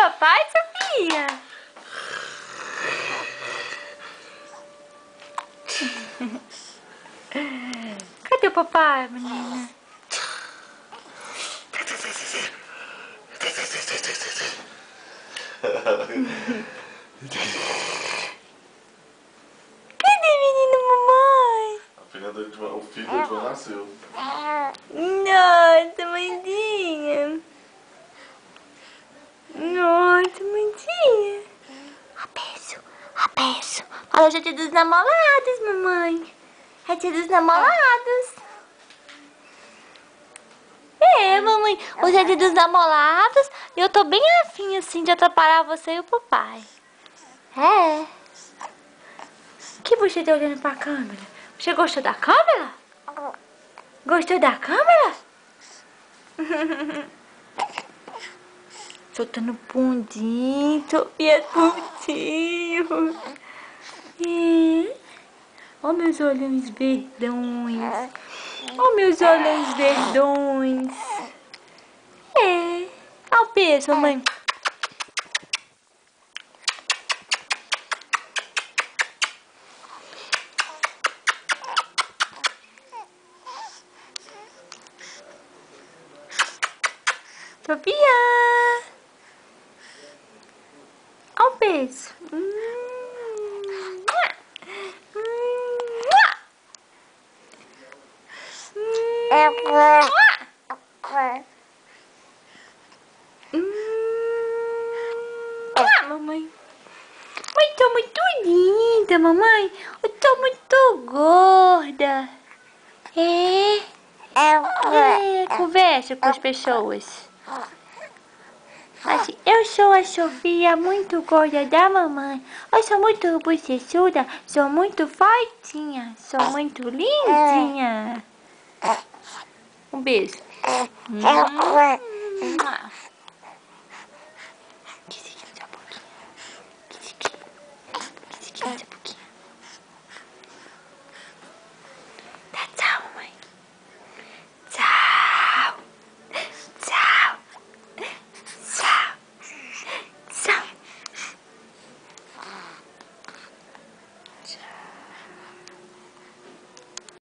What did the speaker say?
papai, Sofia? Cadê o papai, menina? Cadê, menino, mamãe? O filho do João nasceu. Nossa, mãezinha. Nossa, mãezinha. A beijo. Fala hoje é dia dos namorados, mamãe. É dia dos namorados. É, mamãe. Hoje é dia dos namorados e eu tô bem afim, assim, de atrapalhar você e o papai. É. Que você tá olhando pra câmera? Você gostou da câmera? Gostou da câmera? Soltando pundinho, Sofia, pundinho. Ó meus olhos verdões. Ó meus olhos verdões. É. Ó o beijo, mamãe. Sofia. Ó o beijo. Mamãe. Mãe, tô muito linda, mamãe. Eu tô muito gorda. Conversa com as pessoas. Assim, eu sou a Sofia, muito gorda da mamãe. Eu sou muito bochechuda, sou muito fortinha, sou muito lindinha. Um beijo.